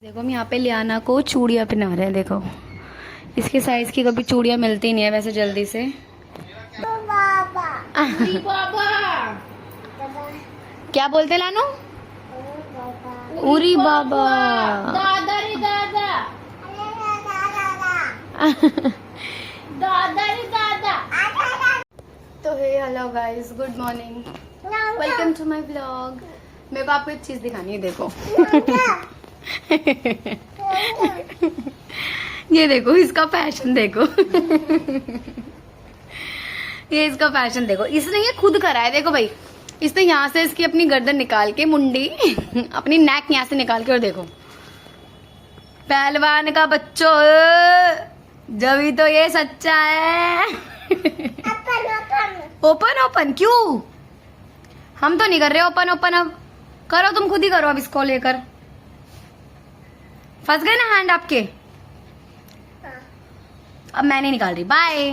देखो हम यहाँ पे लियाना को चूड़ियाँ पहना रहे हैं। देखो इसके साइज की कभी चूड़ियाँ मिलती नहीं है वैसे जल्दी से। क्या बोलते लानू? उरी बाबा। दादा रे दादा। दादा रे दादा। तो hey hello guys, good morning, welcome to my vlog. मेरे को आपको एक चीज दिखानी है। देखो ये देखो इसका फैशन देखो। ये इसका फैशन देखो, इसने ये खुद करा है। देखो भाई, इसने यहाँ से इसकी अपनी गर्दन निकाल के मुंडी अपनी नेक यहाँ से निकाल के, और देखो पहलवान का बच्चों, जब तो ये सच्चा है। ओपन ओपन क्यों? हम तो नहीं कर रहे ओपन ओपन। अब करो, तुम खुद ही करो। अब इसको लेकर फंस गए ना हैंड आपके। अब मैं नहीं निकाल रही, बाय।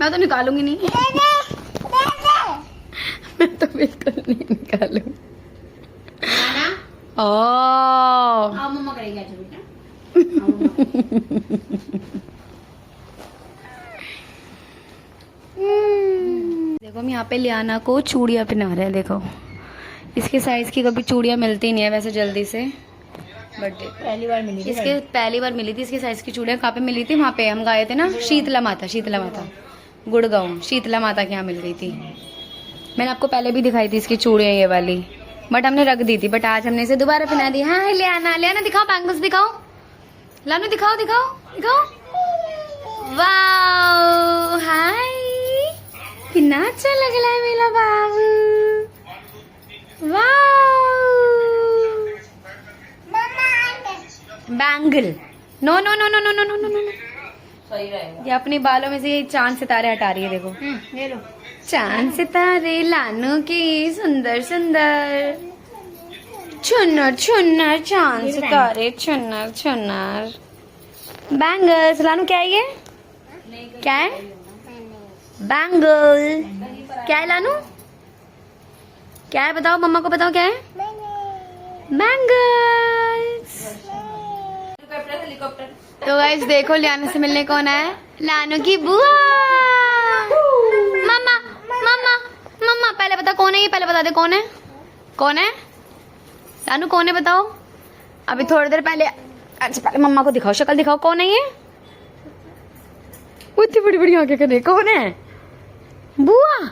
मैं तो निकालूंगी नहीं। मैं तो बिल्कुल नहीं निकालूंगी। ओह आओ मम्मा करेगी आज बेटा। आओ मम्मा। देखो हम यहाँ पे लियाना को चूड़ियाँ पहना रहे हैं। देखो इसके साइज की कभी चूड़ियाँ मिलती नहीं है वैसे जल्दी से, बट पहली बार मिली थी। इसके पहली बार मिली थी इसके साइज की चूड़ियाँ। कहाँ पे मिली थी? वहाँ पे हम गए थे ना, शीतला माता गुड़गांव शीतला माता के यहाँ मिल गई थी। मैंने आपको पहले भी दिखाई थी इसकी चूड़ियाँ ये वाली, बट हमने रख दी थी। बट आज हमने इसे दोबारा पहना दी। हाँ लियाना, लियाना दिखाओ बैंगल्स, दिखाओ लानू, दिखाओ दिखाओ दिखाओ। वाओ, हाय, कितना अच्छा लग रहा है मेरा बाबू। Wow, bangle. No no no no no no no no no. सही रहेगा। ये अपनी बालों में से ये चांद सितारे हटा रही है। देखो ये लो। चांद सितारे लानू की सुंदर सुंदर, चुन्नर चुन्नर चांद सितारे, चुन्नर चुन्नर बैंगल्स। लानू क्या है ये? क्या है? बैंगल। क्या है लानू? क्या है बताओ, मम्मा को बताओ क्या है? बैंगल्स। हेलीकॉप्टर। तो गाइस देखो लियाना से मिलने कौन आया है? लानू की बुआ। मम्मा मम्मा मम्मा, पहले बता कौन है ये, पहले बता दे कौन है, कौन है लानू, कौन है बताओ। अभी थोड़ी देर पहले, अच्छा पहले मम्मा को दिखाओ, शक्ल दिखाओ, कौन है ये? वो इतनी बड़ी बड़ी आंखें कर, कौन है? बुआ।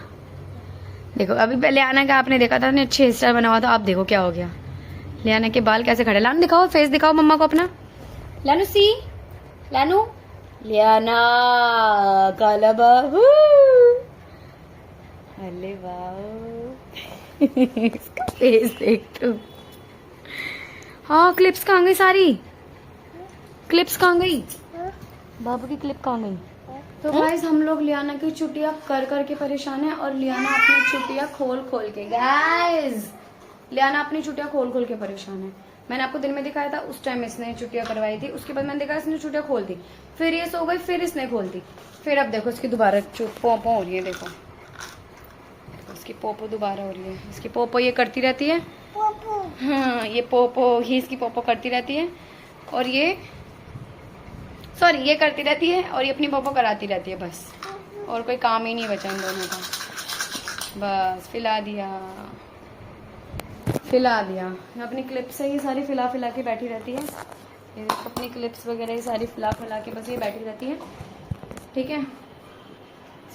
देखो अभी पहले लियाना का आपने देखा था, अच्छे हेयर स्टाइल बना हुआ था। आप देखो क्या हो गया, लियाना के बाल कैसे खड़े। लानू दिखाओ, फेस दिखाओ मम्मा को अपना। लानू सी, लानू, लियाना काला बाबू। अरे वाह, इसका फेस देख तू। हाँ क्लिप्स कहाँ गई सारी? क्लिप्स कहाँ गई? बाबू की क्लिप कहाँ गई? तो गाइस हम लोग लियाना की चुटिया कर करके परेशान है, और लियाना अपनी चुटिया खोल खोल के, गाइस लियाना अपनी चुटिया खोल खोल के परेशान है। मैंने आपको दिन में दिखाया था, उस टाइम इसने चुटिया करवाई थी। उसके बाद मैंने देखा इसने चुटिया खोल दी, फिर ये सो गई, फिर इसने खोल दी, फिर अब देखो इसकी दोबारा पोपो हो रही है। देखो इसकी पोपो दोबारा हो रही है। इसकी पोपो ये करती रहती है। हाँ ये पोपो ही इसकी पोपो करती रहती है, और ये सॉरी ये करती रहती है, और ये अपनी पोपो कराती रहती है बस, और कोई काम ही नहीं बचा इन दोनों का। बस फिला दिया, फिला दिया। अपनी क्लिप से ही सारी फिला फिला के बैठी रहती है। ये देखो अपनी क्लिप्स वगैरह ही सारी फिला फिला के बस ये बैठी रहती है। ठीक है,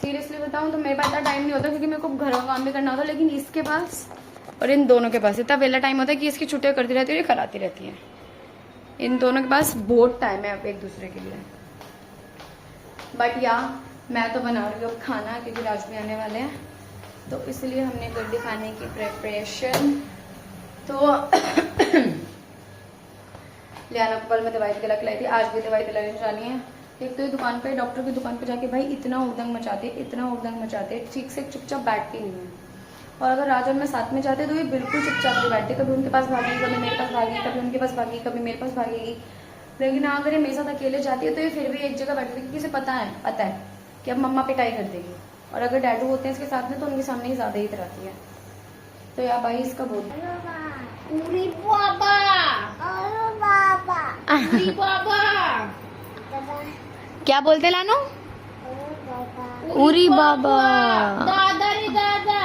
सीरियसली बताऊं तो मेरे पास इतना टाइम नहीं होता, क्योंकि मेरे को घर का काम भी करना होता, लेकिन इसके पास और इन दोनों के पास इतना वेला टाइम होता है कि इसकी छुट्टियां करती रहती है और ये कराती रहती है। इन दोनों के पास बहुत टाइम है अब एक दूसरे के लिए। बट या मैं तो बना रही हूँ खाना, क्योंकि राज भी आने वाले हैं, तो इसलिए हमने कर दी खाने की प्रिपरेशन। तो लियाना को कल मैं दवाई दिला के लाई थी, आज भी दवाई दिलाने जानी है। एक तो ये दुकान पे, डॉक्टर की दुकान पे जाके भाई इतना उड़दंग मचाते, इतना उड़दंग मचाते, ठीक से चुपचाप बैठती नहीं है। और अगर राज और मैं साथ में जाते तो ये बिल्कुल चुपचाप नहीं बैठते, कभी उनके पास भागेगी, कभी मेरे पास भागेगी, कभी उनके पास भागेगी, कभी मेरे पास भागेगी। लेकिन अगर ये मेरे साथ अकेले जाती है तो ये फिर भी एक जगह बैठती है, क्योंकि इसे पता है कि अब मम्मा पिटाई कर देगी। और अगर डैडू होते हैं इसके साथ में तो उनके सामने ही ज्यादा ही इतराती है। तो यार भाई इसका बहुत उरी बाबा, उरी बाबा, क्या बोलते लानू? उरी बाबा। दादा रे दादा,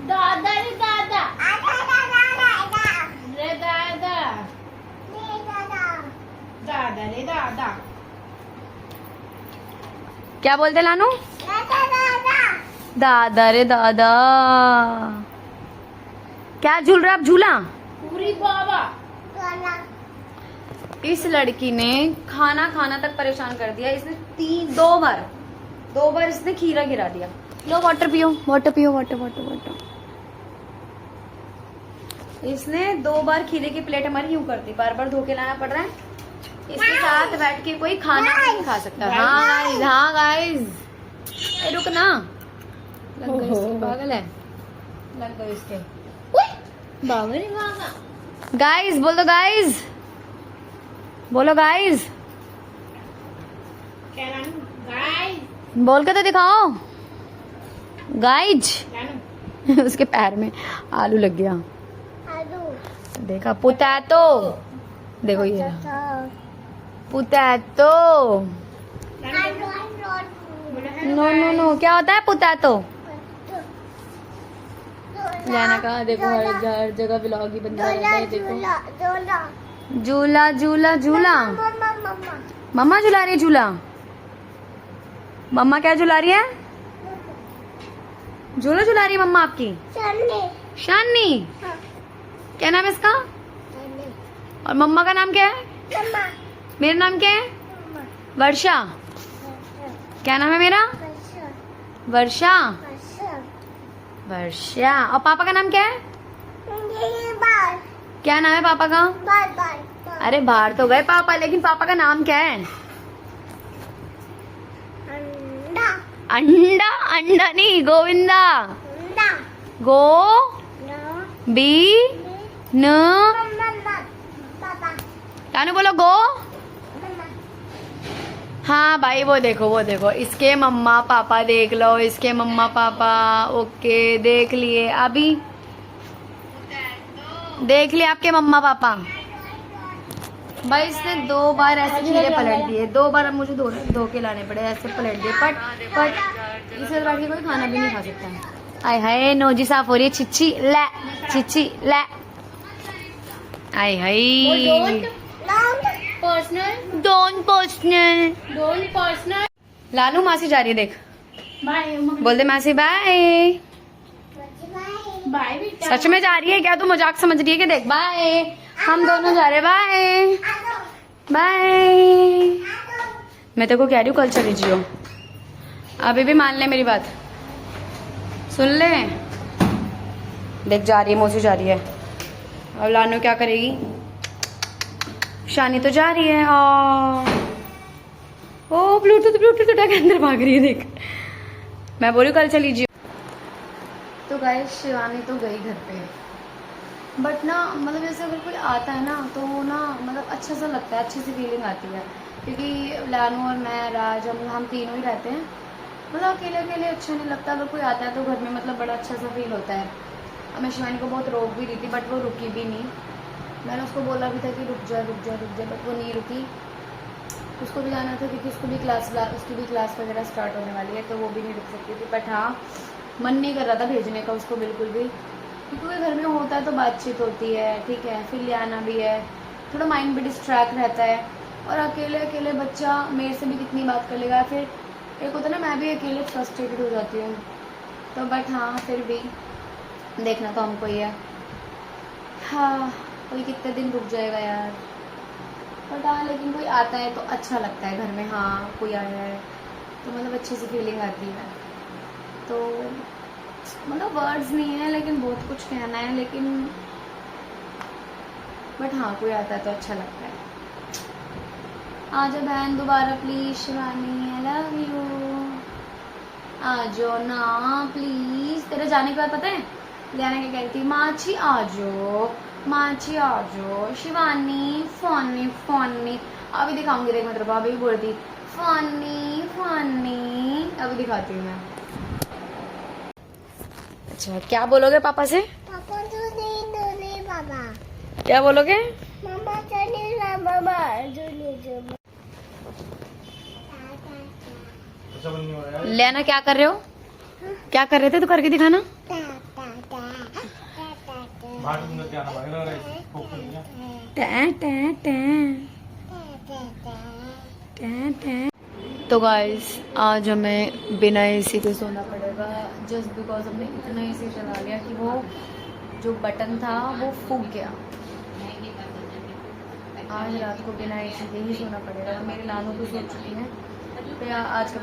दादा रे दादा, रे दादा, दादा रे दादा, क्या बोलते लानू? दादा रे दादा। क्या झूल रहा आप झूला? उरी बाबा, इस लड़की ने खाना खाना तक परेशान कर दिया। इसने दो बार इसने खीरा गिरा दिया। लो वाटर पियो, वाटर पियो, वाटर वाटर वाटर। इसने 2 बार खीरे की प्लेट हमारी यूं कर दी। बार बार धो के लाना पड़ रहा है। इसके साथ बैठ के कोई खाना नहीं खा सकता। हाँ गाइस, हाँ गाइस, रुक ना। लग गई इसके, पागल है, लग गई इसके। बाबा रे बाबा, गाइस बोल दो, गाइस बोलो, गाइस क्या नाम? गाइस, बोल के तो दिखाओ, गाइज। नानू, उसके पैर में आलू लग गया। देखा, पोटैटो। देखो ये पोटैटो। नो नो नो, क्या होता है पोटैटो? जाना कहा, देखो हर जगह व्लॉग ही बन रहा है। देखो, झूला झूला झूला। मम्मा झुला रही है झूला। मम्मा क्या झुला रही है? झूला झुला रही है मम्मा आपकी। शानी। क्या नाम है इसका? और मम्मा का नाम क्या है? मेरा नाम क्या है? वर्षा। क्या नाम है मेरा? वर्षा। वर्षा। और पापा का नाम क्या है? क्या नाम है पापा का? अरे बाहर तो गए पापा, लेकिन पापा का नाम क्या है? अंडा। अंडा नहीं, गोविंदा। गो बी न। कानू बोलो गो। हाँ भाई, वो देखो इसके मम्मा पापा देख लो, इसके मम्मा पापा। ओके, देख लिए अभी, देख लिए आपके मम्मा पापा। भाई इसने 2 बार ऐसे खीरे पलट दिए। 2 बार अब मुझे धो के लाने पड़े, ऐसे पलट दिए। पट इसे बैठ के कोई खाना भी नहीं खा सकता। आय हाय, नोजी साफ हो रही है। छिच्छी ले, छिच्छी ले। आय हाय, personal, don't personal. Don't personal. Lalu मासी जा रही है, देख। बाय, बोल दे मासी बाय। बाय बेटा। सच में जा रही है क्या? तू मजाक समझ रही है कि? देख, बाय, हम दोनों जा रहे, बाय बाय। मैं तेरे को कह रही हूँ कल चली जियो। अभी भी मान ले मेरी बात, सुन ले। देख जा रही है, मौसी जा रही है। अब लानू क्या करेगी? शानी तो जा रही है। ओ ब्लूटूथ ब्लूटूथ उठा के अंदर भाग रही है, देख। मैं बोली कल चली जियो। तो गाइस, शिवानी तो गई घर पे, बट ना मतलब जैसे अगर कोई आता है ना तो ना मतलब अच्छा सा लगता है, अच्छी सी फीलिंग आती है। क्योंकि लानू और मैं, राज, हम तीनों ही रहते हैं। मतलब अकेले अकेले अच्छा नहीं लगता। अगर कोई आता है तो घर में मतलब बड़ा अच्छा सा फील होता है। अब मैं शिवानी को बहुत रोक भी रही थी, बट वो रुकी भी नहीं। मैंने उसको बोला भी था कि रुक जा रुक जा रुक जा, बट वो नहीं रुकी। उसको भी जाना था क्योंकि उसकी भी क्लास वगैरह स्टार्ट होने वाली है, तो वो भी नहीं रुक सकती थी। बट हाँ, मन नहीं कर रहा था भेजने का उसको बिल्कुल भी, क्योंकि घर में होता है तो बातचीत होती है, ठीक है, फिर ले आना भी है, थोड़ा माइंड भी डिस्ट्रैक्ट रहता है। और अकेले अकेले बच्चा मेरे से भी कितनी बात कर लेगा। फिर एक होता है ना, मैं भी अकेले फ्रस्ट्रेटेड हो जाती हूँ। तो बट हाँ, फिर भी देखना तो हमको ही है। हाँ, कोई कितने दिन रुक जाएगा यार। बट हाँ, लेकिन कोई आता है तो अच्छा लगता है घर में। हाँ, कोई आया है तो मतलब अच्छी सी फीलिंग आती है। तो मतलब वर्ड्स नहीं है, लेकिन बहुत कुछ कहना है, लेकिन बट हाँ, कोई आता है तो अच्छा लगता है। आजा बहन दोबारा please. Shivani I love you. आजो ना प्लीज। तेरे जाने के बाद पता है लियाना क्या कह रही थी? माची आजो, माची आजो। Shivani funny funny. अभी दिखाऊंगी, देख मतलब अभी भी बोल रही थी फनी फनी। अभी दिखाती हूँ मैं। अच्छा, क्या बोलोगे पापा से? पापा तो नहीं पापा। क्या बोलोगे? मामा तो नहीं मामा जो लेना, क्या कर रहे हो? क्या कर रहे थे? तो करके दिखाना। Time, time, time. Time, time. तो गाइस आज हमें बिना एसी के सोना पड़ेगा, जस्ट बिकॉज हमने इतना एसी चला लिया कि वो जो बटन था वो फूक गया। आज रात को बिना एसी के ही सोना पड़ेगा। मेरी नानू तो सो चुकी है। तो यार आज का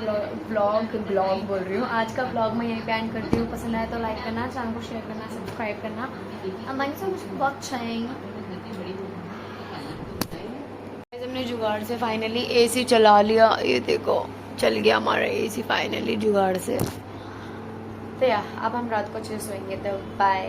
ब्लॉग बोल रही हूँ, आज का ब्लॉग मैं यहीं पे एंड करती हूँ। पसंद आया तो लाइक करना, चैनल को शेयर करना, सब्सक्राइब करना। हमने जुगाड़ से फाइनली एसी चला लिया। ये देखो चल गया हमारा एसी फाइनली जुगाड़ से। तो यार अब हम रात को अच्छे से सोएंगे। तो बाय।